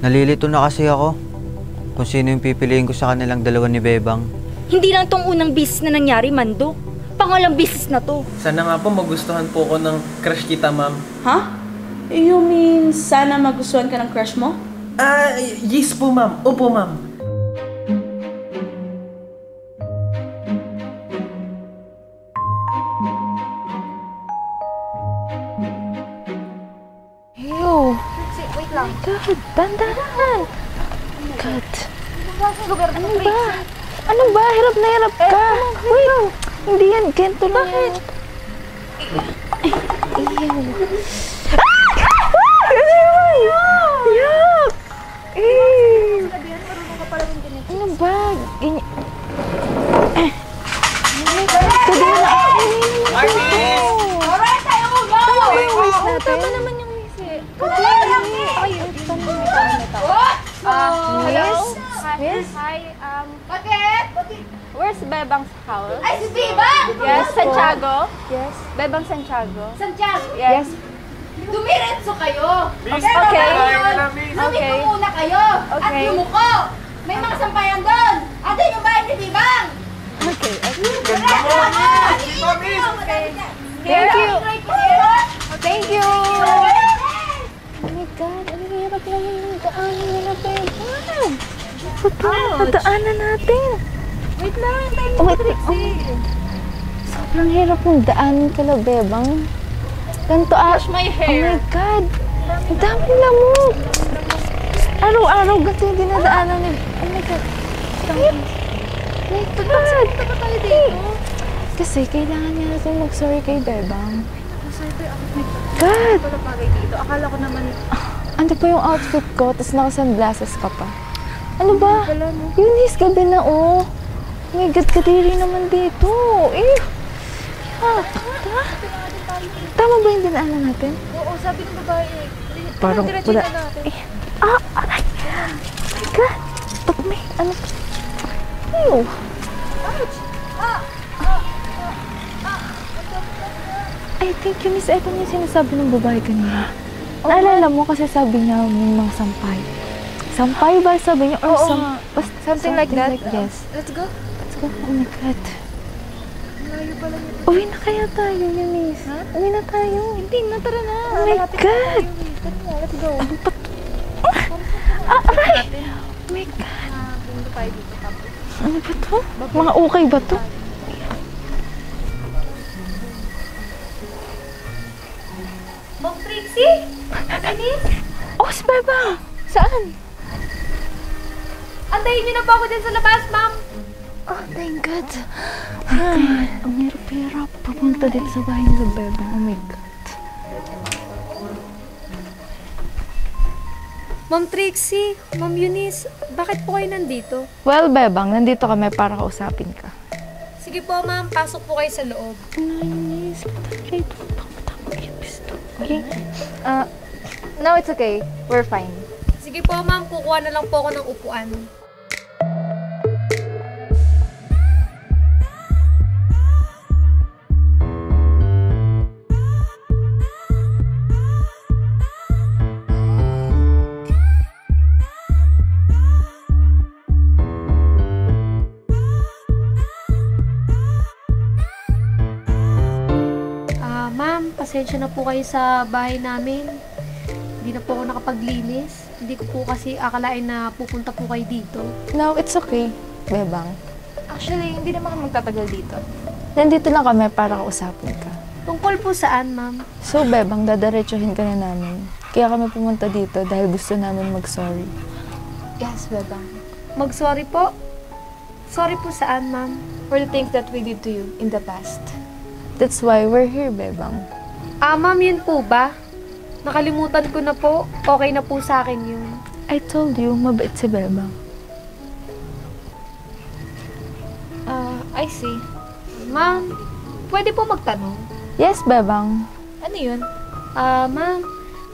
Nalilito na kasi ako kung sino yung pipiliin ko sa kanilang dalawa ni Bebang. Hindi lang tong unang business na nangyari, Mando. Pangalang business na to. Sana nga po magustuhan po ko ng crush kita, ma'am. Ha? You mean sana magustuhan ka ng crush mo? Yes po, ma'am. Opo, ma'am. Ew. Wait lang. God, dandanan. God. Ano ba? Ano ba? Hirap na hirap ka. Wait. Hindi yan. Ganito lang yan. Ew. Yuck! Ew! Ano ba? Ganyan. Tama naman yung miss eh. Miss? Hi, Bakit? Where's Bebang's house? Ay, si Bebang! Yes, Santiago? Yes. Bebang Santiago? Santiago, Yes. dumiretso kayo. Okay. Lumiko muna kayo. At Okay. lumuko. May mga sampayan doon. Ate yung bahay ni Bebang. Okay. Thank you. Thank you. Oh my God, ang hirap naman yung daanan nila, Bebang. Nadaanan natin. Wait lang, tayo Oh, wait. Sobrang hirap ng daanan kala, Bebang. Ganito Wash my Oh hair. my God. Ang daming lamok. Araw-araw ganito yung dinadaanan ni... Oh my God. Wait, Punta pa tayo dito. kasi kailangan niya natin mag-sorry kay Bebang. God! Wala bagay dito. Akala ko naman... Ano pa yung outfit ko, tapos naka-sunglasses ka pa. Ano ba? Eunice, gabi na, oh. Oh my God, kadiri naman dito. Eh. Ah, tama ba yung dinaanan natin? Oo, sabi ng babae eh. Parang diretso wala. na natin. Aray! Oh my God! Pag may, ano? Ew! I think yun is ito yung sinasabi ng babae kanina. Naalala mo kasi sabi niya may mga sampay. Sampay ba sabi niya? Or Something like that? Yes. Let's go. Let's go. Oh my God. Malayo pala yun. Uwi na kaya tayo, Eunice? Ha? Uwi na tayo. Hindi na, tara na. Oh my God! Tara na, let's go. Aray! Oh my God. Punta tayo dito tapos. Ano ba to? Mga ukay ba to? Ma'am Trixie? Denise? Oh, si Bebang! Saan? Antayin niyo na po ako dyan sa labas, ma'am. Oh, thank God. Oh my God. Ang hirap-hirap. Papunta dito sa bahay nila Bebang. Oh my God. Ma'am Trixie, Ma'am Eunice, bakit po kayo nandito? Well, Bebang, nandito kami para kausapin ka. Sige po, ma'am. Pasok po kayo sa loob. Nice. Rito. Okay? No, it's okay. We're fine. Sige po, ma'am. Kukuha na lang po ako ng upuan. Ma'am, pasensya na po kayo sa bahay namin. Hindi na po ako nakapaglinis. Hindi ko po kasi akalain na pupunta po kayo dito. No, it's okay, Bebang. Actually, hindi naman kami magtatagal dito. Nandito lang kami para kausapin ka. Tungkol po saan, ma'am? So, Bebang, dadaretsuhin ka na namin. Kaya kami pumunta dito dahil gusto namin mag-sorry. Yes, Bebang. Mag-sorry po? Sorry po saan, ma'am? For the things that we did to you in the past. That's why we're here, Bebang. Ma'am, yun po ba? Nakalimutan ko na po. Okay na po sa akin yun. I told you, mabait si Bebang. I see. Ma'am, pwede po magtanong? Yes, Bebang. Ano yun? Ma'am,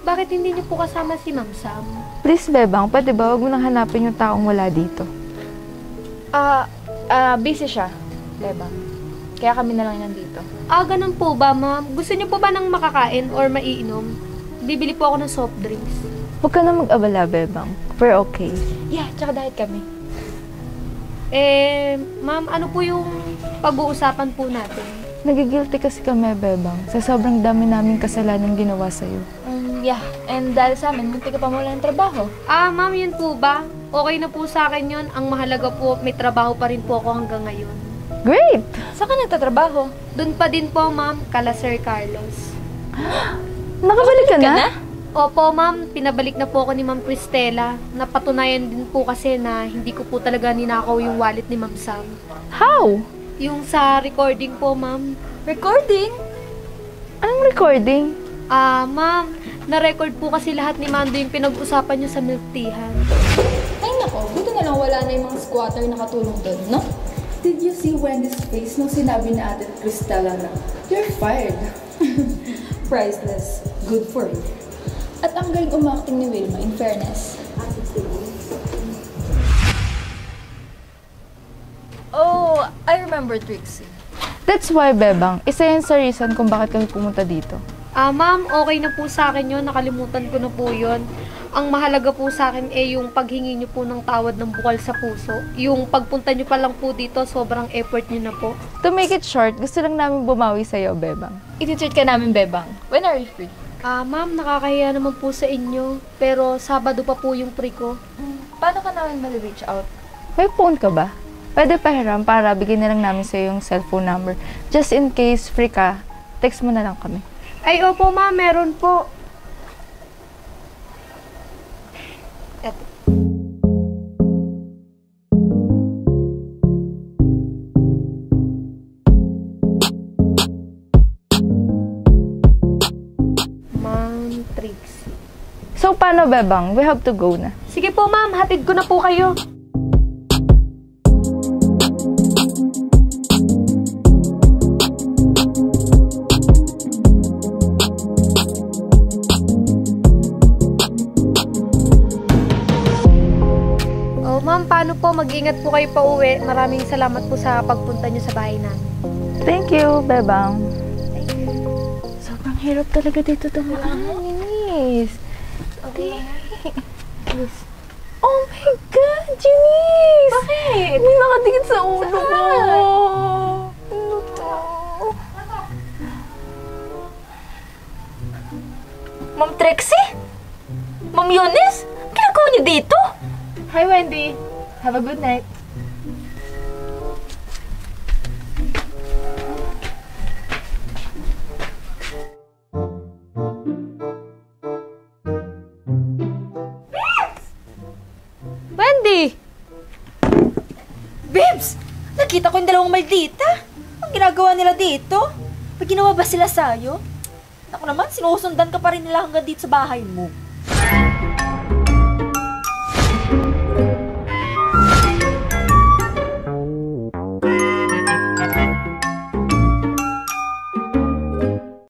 bakit hindi niyo po kasama si Ma'am Sam? Please, Bebang, pwede ba wag mo nang hanapin yung taong wala dito? Busy siya, Bebang. Kaya kami na lang nandito. Ganun po ba, ma'am? Gusto niyo po ba ng makakain or maiinom? Bibili po ako ng soft drinks. Huwag ka na mag-abala, Bebang. We're okay. Yeah, tsaka dahil kami. Ma'am, ano po yung pag-uusapan po natin? Nagigilty kasi kami, Bebang, sa sobrang dami naming kasalanan ginawa sa'yo. Yeah, and dahil sa amin, munti ka pa mawala ng trabaho. Ma'am, yun po ba? Okay na po sa akin yun. Ang mahalaga po, may trabaho pa rin po ako hanggang ngayon. Great! Saan ka nagtatrabaho? Doon pa din po, ma'am, kala Sir Carlos. Nakabalik ka na? Opo, ma'am, pinabalik na po ako ni Ma'am Cristela. Napatunayan din po kasi na hindi ko po talaga ninakaw yung wallet ni Ma'am Sam. How? Yung sa recording po, ma'am. Recording? Anong recording? Ma'am, na-record po kasi lahat ni Mando yung pinag-usapan niyo sa milk teahan. Ay nako, buti na lang wala na yung mga squatter na katulong doon, no? Did you see Wendy's face nung sinabi ni Ate Cristela na, "You're fired"? Priceless. Good for you. At ang galing umakting ni Wilma, in fairness. Oh, I remember Trixie. That's why, Bebang, isa yun sa reason kung bakit kami pumunta dito. Ma'am, okay na po sa akin yun. Nakalimutan ko na po yun. Ang mahalaga po sa akin yung paghingi niyo po ng tawad ng bukal sa puso. Yung pagpunta niyo pa lang po dito, sobrang effort niyo na po. To make it short, gusto lang namin bumawi sa'yo, Bebang. Ititreat ka namin, Bebang. When are you free? Ma'am, nakakahiya naman po sa inyo. Pero Sabado pa po yung free ko. Paano ka namin mali-reach out? May phone ka ba? Pwede pahiram para bigyan na lang namin sa'yo yung cellphone number. Just in case free ka, text mo na lang kami. Ay, opo ma'am, meron po. Eto. Ma'am Trixie. So, paano, Bebang? We have to go na. Sige po ma'am, hatid ko na po kayo. Ma'am, paano po? Mag-ingat po kayo pa uwi. Maraming salamat po sa pagpunta niyo sa bahay namin. Thank you, Bebang. Sobrang hirap talaga dito dumaan, Eunice. Okay. Oh my God, Eunice! Bakit? May nakadikit sa ulo ko. Ano to? Ma'am Trixie? Ma'am Eunice? Ang ginagawa niyo dito? Hi, Wendy. Have a good night. Wendy! Bibs! Nakita ko yung dalawang maldita. Ang ginagawa nila dito? May ginawa ba sila sa'yo? Naku naman, sinusundan ka pa rin nila hanggang dito sa bahay mo.